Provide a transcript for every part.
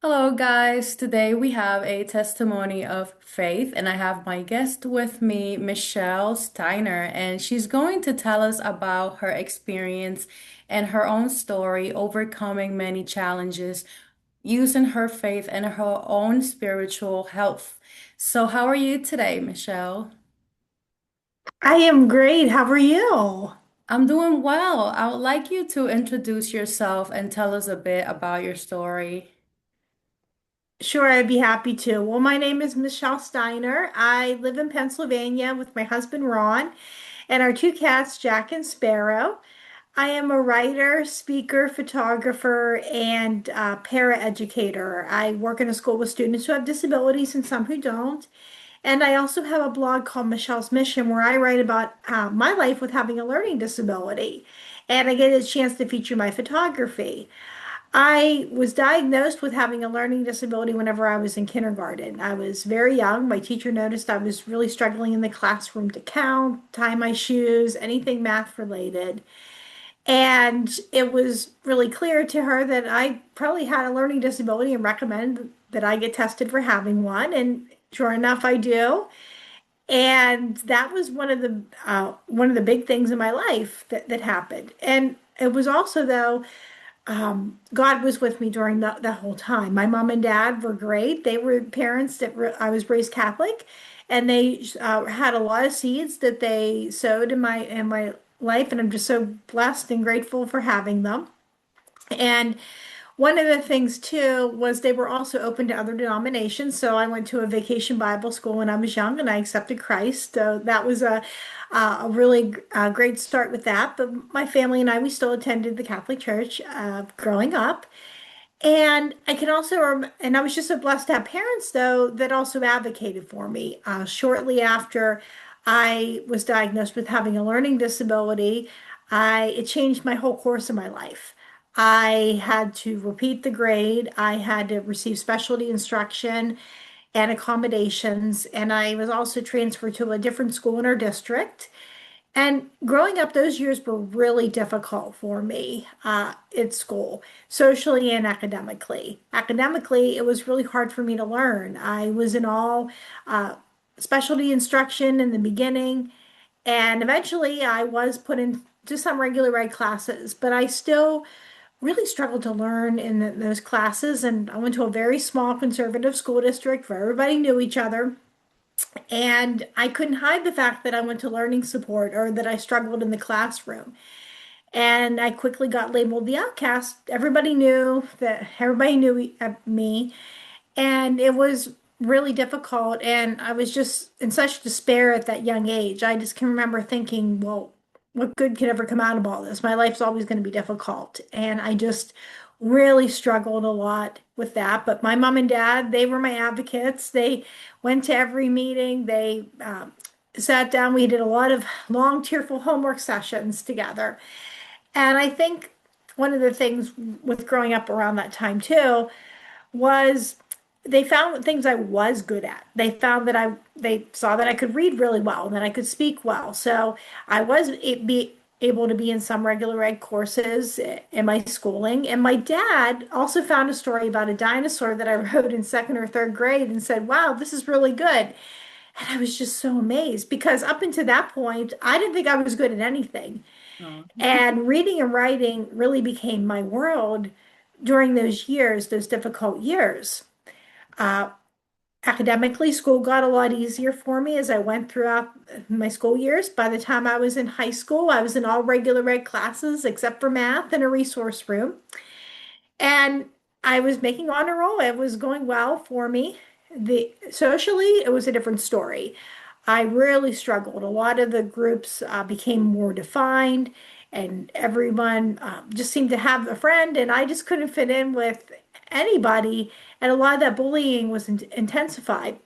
Hello, guys. Today we have a testimony of faith, and I have my guest with me, Michelle Steiner, and she's going to tell us about her experience and her own story overcoming many challenges, using her faith and her own spiritual health. So, how are you today, Michelle? I am great. How are you? I'm doing well. I would like you to introduce yourself and tell us a bit about your story. Sure, I'd be happy to. Well, my name is Michelle Steiner. I live in Pennsylvania with my husband Ron and our two cats, Jack and Sparrow. I am a writer, speaker, photographer, and para-educator. I work in a school with students who have disabilities and some who don't. And I also have a blog called Michelle's Mission where I write about my life with having a learning disability. And I get a chance to feature my photography. I was diagnosed with having a learning disability whenever I was in kindergarten. I was very young. My teacher noticed I was really struggling in the classroom to count, tie my shoes, anything math related. And it was really clear to her that I probably had a learning disability and recommended that I get tested for having one. And sure enough, I do. And that was one of the big things in my life that happened. And it was also though God was with me during the whole time. My mom and dad were great. They were parents I was raised Catholic, and they had a lot of seeds that they sowed in my life, and I'm just so blessed and grateful for having them. And one of the things too was they were also open to other denominations. So I went to a vacation Bible school when I was young, and I accepted Christ. So that was a really great start with that. But my family and I, we still attended the Catholic Church growing up. And I can also, and I was just so blessed to have parents though that also advocated for me. Shortly after I was diagnosed with having a learning disability, it changed my whole course of my life. I had to repeat the grade. I had to receive specialty instruction and accommodations, and I was also transferred to a different school in our district. And growing up, those years were really difficult for me at school, socially and academically. Academically, it was really hard for me to learn. I was in all uh, specialty instruction in the beginning, and eventually I was put into some regular ed classes, but I still really struggled to learn in those classes. And I went to a very small conservative school district where everybody knew each other. And I couldn't hide the fact that I went to learning support or that I struggled in the classroom. And I quickly got labeled the outcast. Everybody knew me. And it was really difficult. And I was just in such despair at that young age. I just can remember thinking, well, what good could ever come out of all this? My life's always going to be difficult. And I just really struggled a lot with that. But my mom and dad, they were my advocates. They went to every meeting. They sat down. We did a lot of long, tearful homework sessions together. And I think one of the things with growing up around that time too was they found things I was good at. They saw that I could read really well and that I could speak well. So I was able to be in some regular ed courses in my schooling. And my dad also found a story about a dinosaur that I wrote in second or third grade and said, "Wow, this is really good." And I was just so amazed because up until that point, I didn't think I was good at anything. Oh. And reading and writing really became my world during those years, those difficult years. Uh, Academically, school got a lot easier for me as I went throughout my school years. By the time I was in high school, I was in all regular ed classes except for math and a resource room. And I was making honor roll. It was going well for me. The socially, it was a different story. I really struggled. A lot of the groups became more defined, and everyone just seemed to have a friend, and I just couldn't fit in with anybody. And a lot of that bullying was intensified.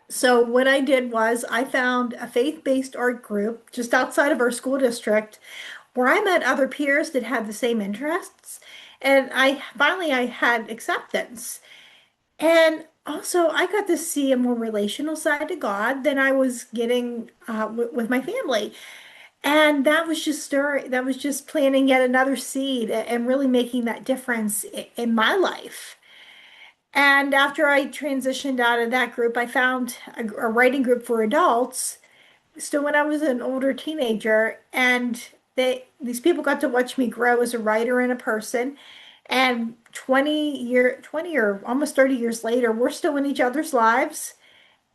So what I did was I found a faith-based art group just outside of our school district where I met other peers that had the same interests. And I had acceptance. And also I got to see a more relational side to God than I was getting with my family. And that was just planting yet another seed and really making that difference in my life. And after I transitioned out of that group, I found a writing group for adults. Still, when I was an older teenager, and these people got to watch me grow as a writer and a person. And 20 or almost 30 years later, we're still in each other's lives.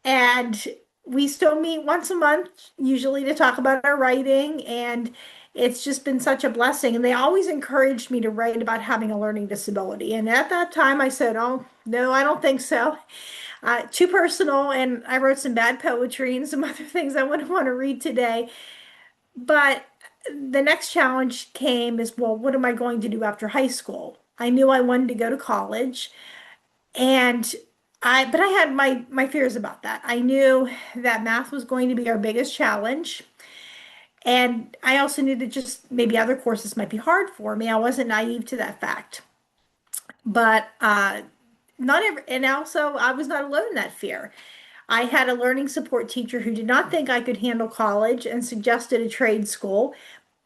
And we still meet once a month, usually to talk about our writing. And it's just been such a blessing. And they always encouraged me to write about having a learning disability. And at that time, I said, "Oh, no, I don't think so. Too personal." And I wrote some bad poetry and some other things I wouldn't want to read today. But the next challenge came is, well, what am I going to do after high school? I knew I wanted to go to college. And but I had my fears about that. I knew that math was going to be our biggest challenge. And I also knew that just maybe other courses might be hard for me. I wasn't naive to that fact. But not every, and also I was not alone in that fear. I had a learning support teacher who did not think I could handle college and suggested a trade school.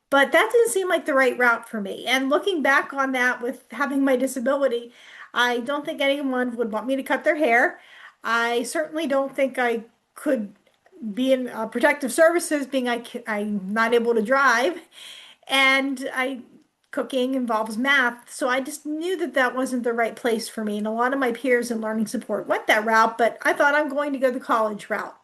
But that didn't seem like the right route for me. And looking back on that with having my disability, I don't think anyone would want me to cut their hair. I certainly don't think I could be in protective services, being I'm not able to drive, and I cooking involves math. So I just knew that that wasn't the right place for me. And a lot of my peers in learning support went that route, but I thought I'm going to go the college route.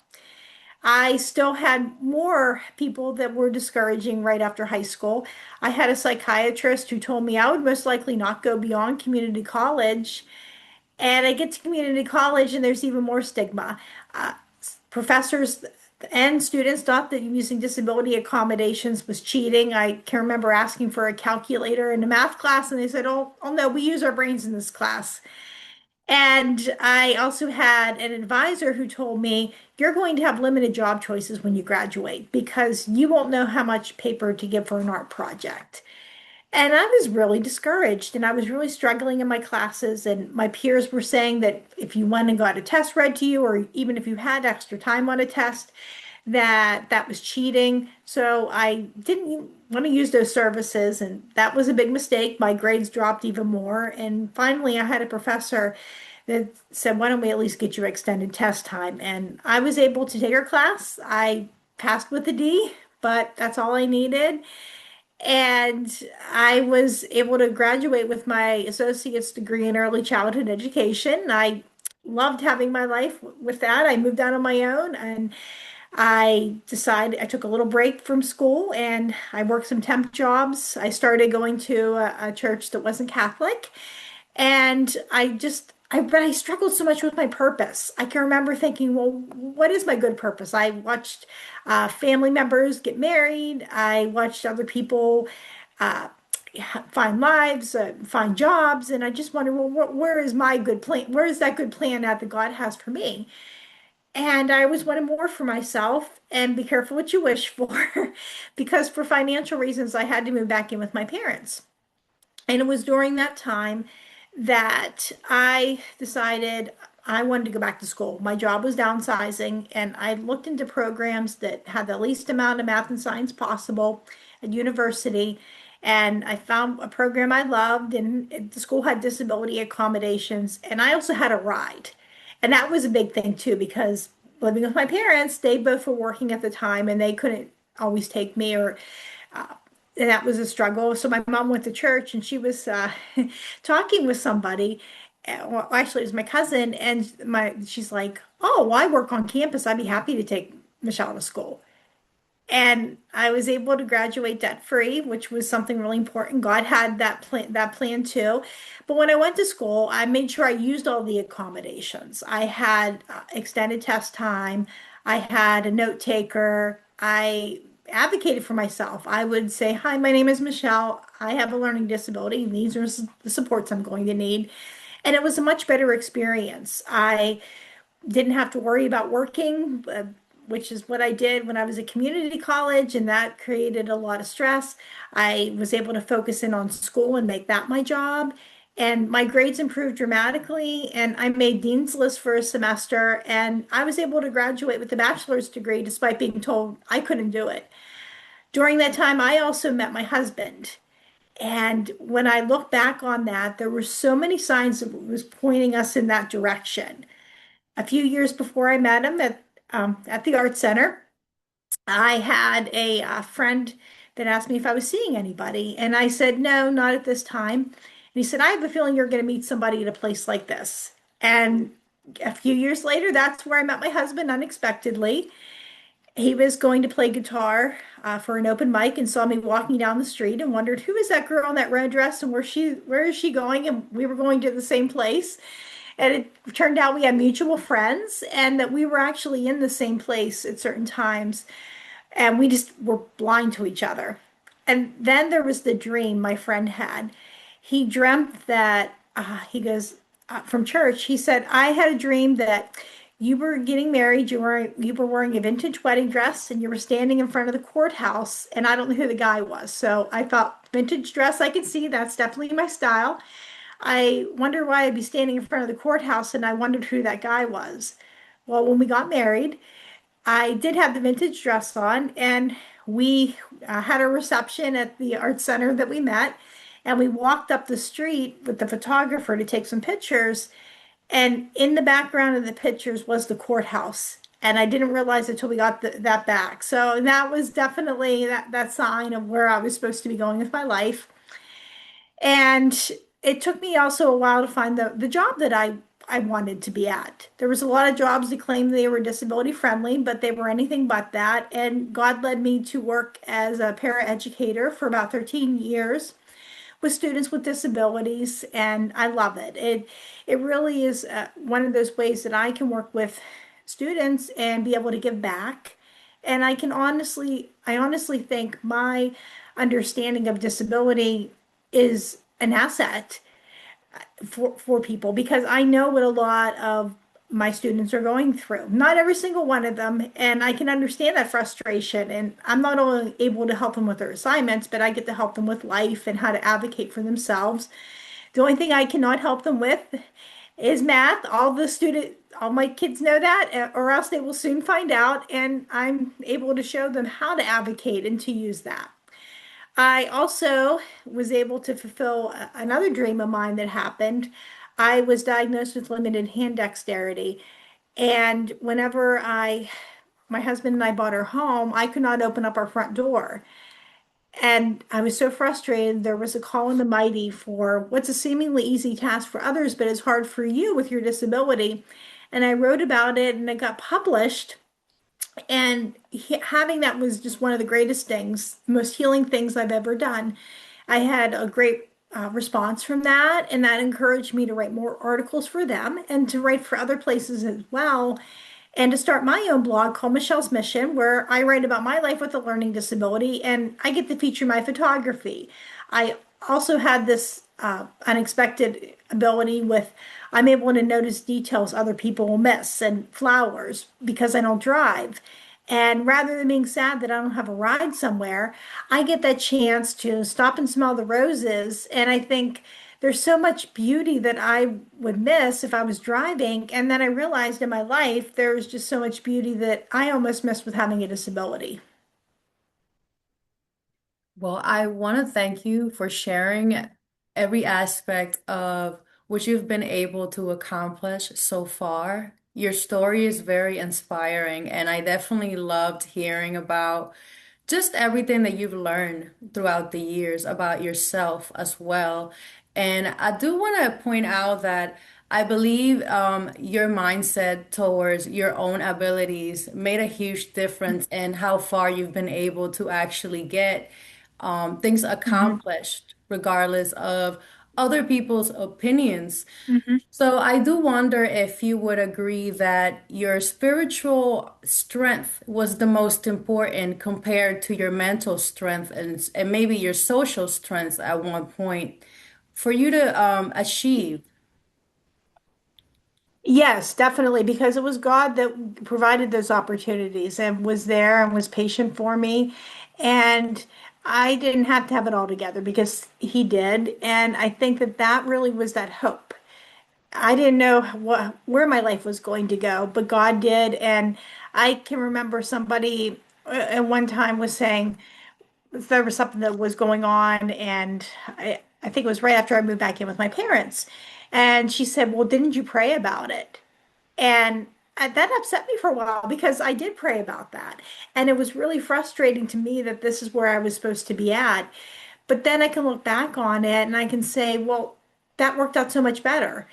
I still had more people that were discouraging right after high school. I had a psychiatrist who told me I would most likely not go beyond community college. And I get to community college, and there's even more stigma. Uh, Professors and students thought that using disability accommodations was cheating. I can remember asking for a calculator in a math class, and they said, "Oh no, we use our brains in this class." And I also had an advisor who told me, "You're going to have limited job choices when you graduate because you won't know how much paper to give for an art project." And I was really discouraged and I was really struggling in my classes. And my peers were saying that if you went and got a test read to you, or even if you had extra time on a test, that that was cheating. So I didn't want to use those services. And that was a big mistake. My grades dropped even more. And finally, I had a professor that said, "Why don't we at least get you extended test time?" And I was able to take her class. I passed with a D, but that's all I needed. And I was able to graduate with my associate's degree in early childhood education. I loved having my life with that. I moved out on my own and I took a little break from school and I worked some temp jobs. I started going to a church that wasn't Catholic. And but I struggled so much with my purpose. I can remember thinking, well, what is my good purpose? I watched family members get married. I watched other people uh, find lives, find jobs, and I just wondered, well, where is my good plan? Where is that good plan that God has for me? And I always wanted more for myself. And be careful what you wish for, because for financial reasons, I had to move back in with my parents. And it was during that time that I decided I wanted to go back to school. My job was downsizing, and I looked into programs that had the least amount of math and science possible at university. And I found a program I loved, and the school had disability accommodations, and I also had a ride. And that was a big thing too, because living with my parents, they both were working at the time, and they couldn't always take me or uh, and that was a struggle. So my mom went to church and she was talking with somebody. Well, actually, it was my cousin, and she's like, "Oh, well, I work on campus. I'd be happy to take Michelle to school." And I was able to graduate debt free, which was something really important. God had that plan too. But when I went to school, I made sure I used all the accommodations. I had extended test time. I had a note taker. I advocated for myself. I would say, "Hi, my name is Michelle. I have a learning disability. And these are the supports I'm going to need." And it was a much better experience. I didn't have to worry about working, which is what I did when I was at community college, and that created a lot of stress. I was able to focus in on school and make that my job. And my grades improved dramatically, and I made dean's list for a semester, and I was able to graduate with a bachelor's degree despite being told I couldn't do it. During that time, I also met my husband. And when I look back on that, there were so many signs that was pointing us in that direction. A few years before I met him at the art center, I had a friend that asked me if I was seeing anybody, and I said no, not at this time. And he said, "I have a feeling you're going to meet somebody at a place like this." And a few years later, that's where I met my husband unexpectedly. He was going to play guitar for an open mic and saw me walking down the street and wondered who is that girl in that red dress and where is she going? And we were going to the same place. And it turned out we had mutual friends and that we were actually in the same place at certain times. And we just were blind to each other. And then there was the dream my friend had. He dreamt that he goes from church. He said, "I had a dream that you were getting married. You were wearing a vintage wedding dress, and you were standing in front of the courthouse. And I don't know who the guy was. So I thought, vintage dress, I can see that's definitely my style. I wonder why I'd be standing in front of the courthouse, and I wondered who that guy was." Well, when we got married, I did have the vintage dress on, and we had a reception at the art center that we met, and we walked up the street with the photographer to take some pictures. And in the background of the pictures was the courthouse. And I didn't realize until we got that back. So that was definitely that sign of where I was supposed to be going with my life. And it took me also a while to find the job that I wanted to be at. There was a lot of jobs that claimed they were disability friendly, but they were anything but that. And God led me to work as a paraeducator for about 13 years with students with disabilities, and I love it. It really is one of those ways that I can work with students and be able to give back. And I honestly think my understanding of disability is an asset for people because I know what a lot of my students are going through. Not every single one of them, and I can understand that frustration. And I'm not only able to help them with their assignments, but I get to help them with life and how to advocate for themselves. The only thing I cannot help them with is math. All my kids know that, or else they will soon find out. And I'm able to show them how to advocate and to use that. I also was able to fulfill another dream of mine that happened. I was diagnosed with limited hand dexterity, and my husband and I bought our home, I could not open up our front door. And I was so frustrated. There was a call in the mighty for what's a seemingly easy task for others, but it's hard for you with your disability. And I wrote about it and it got published. And having that was just one of the greatest things, most healing things I've ever done. I had a great response from that, and that encouraged me to write more articles for them and to write for other places as well, and to start my own blog called Michelle's Mission, where I write about my life with a learning disability and I get to feature my photography. I also had this unexpected ability with I'm able to notice details other people will miss and flowers because I don't drive. And rather than being sad that I don't have a ride somewhere, I get that chance to stop and smell the roses. And I think there's so much beauty that I would miss if I was driving. And then I realized in my life, there's just so much beauty that I almost missed with having a disability. Well, I want to thank you for sharing every aspect of what you've been able to accomplish so far. Your story is very inspiring, and I definitely loved hearing about just everything that you've learned throughout the years about yourself as well. And I do want to point out that I believe your mindset towards your own abilities made a huge difference in how far you've been able to actually get things Mhm. accomplished, regardless of other people's opinions. Mhm. So I do wonder if you would agree that your spiritual strength was the most important compared to your mental strength and maybe your social strength at one point for you to achieve. Yes, definitely, because it was God that provided those opportunities and was there and was patient for me. And I didn't have to have it all together because He did. And I think that that really was that hope. I didn't know where my life was going to go, but God did. And I can remember somebody at one time was saying, there was something that was going on, and I think it was right after I moved back in with my parents. And she said, "Well, didn't you pray about it?" And that upset me for a while because I did pray about that. And it was really frustrating to me that this is where I was supposed to be at. But then I can look back on it and I can say, well, that worked out so much better.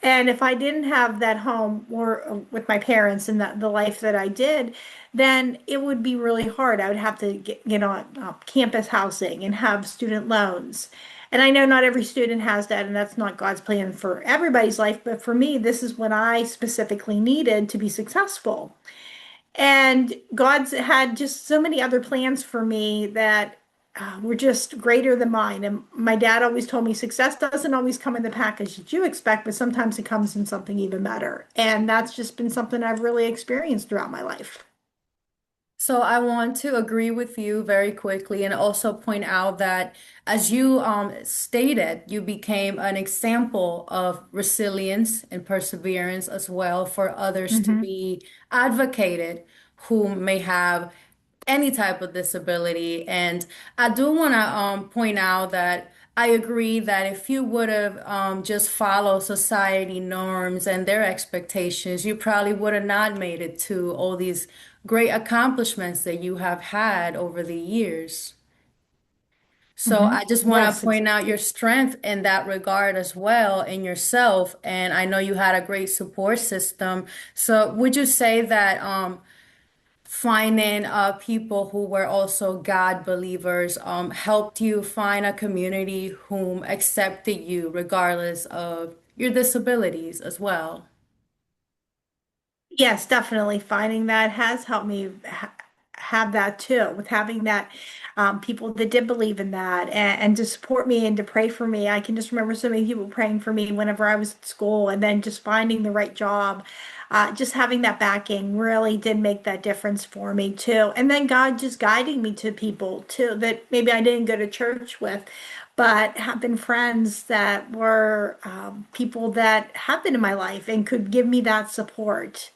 And if I didn't have that home or with my parents and the life that I did, then it would be really hard. I would have to get on campus housing and have student loans. And I know not every student has that, and that's not God's plan for everybody's life. But for me, this is what I specifically needed to be successful. And God's had just so many other plans for me that were just greater than mine. And my dad always told me success doesn't always come in the package that you expect, but sometimes it comes in something even better. And that's just been something I've really experienced throughout my life. So I want to agree with you very quickly and also point out that as you stated, you became an example of resilience and perseverance as well for others to Hmm. be advocated who may have any type of disability. And I do want to point out that I agree that if you would have just followed society norms and their expectations, you probably would have not made it to all these great accomplishments that you have had over the years. So Hmm. I just want to Yes, point out your strength in that regard as well in yourself. And I know you had a great support system. So would you say that finding people who were also God believers helped you find a community whom accepted you regardless of your disabilities as well? yes, definitely. Finding that has helped me have that too, with having that people that did believe in that and to support me and to pray for me. I can just remember so many people praying for me whenever I was at school, and then just finding the right job. Just having that backing really did make that difference for me too. And then God just guiding me to people too that maybe I didn't go to church with, but have been friends that were people that have been in my life and could give me that support.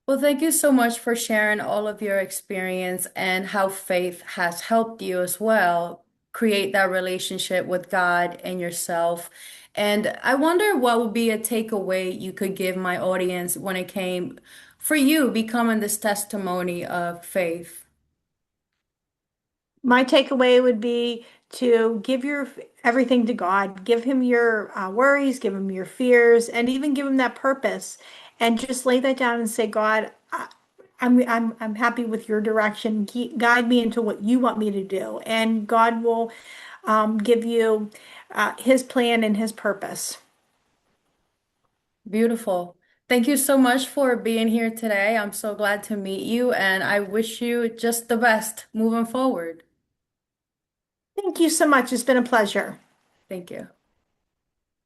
Well, thank you so much for sharing all of your experience and how faith has helped you as well create that relationship with God and yourself. And I wonder what would be a takeaway you could give my audience when it came for you becoming this testimony of faith. My takeaway would be to give your everything to God. Give him your worries, give him your fears, and even give him that purpose. And just lay that down and say, God, I'm happy with your direction. Guide me into what you want me to do, and God will give you His plan and His purpose. Beautiful. Thank you so much for being here today. I'm so glad to meet you, and I wish you just the best moving forward. Thank you so much. It's been a pleasure. Thank you.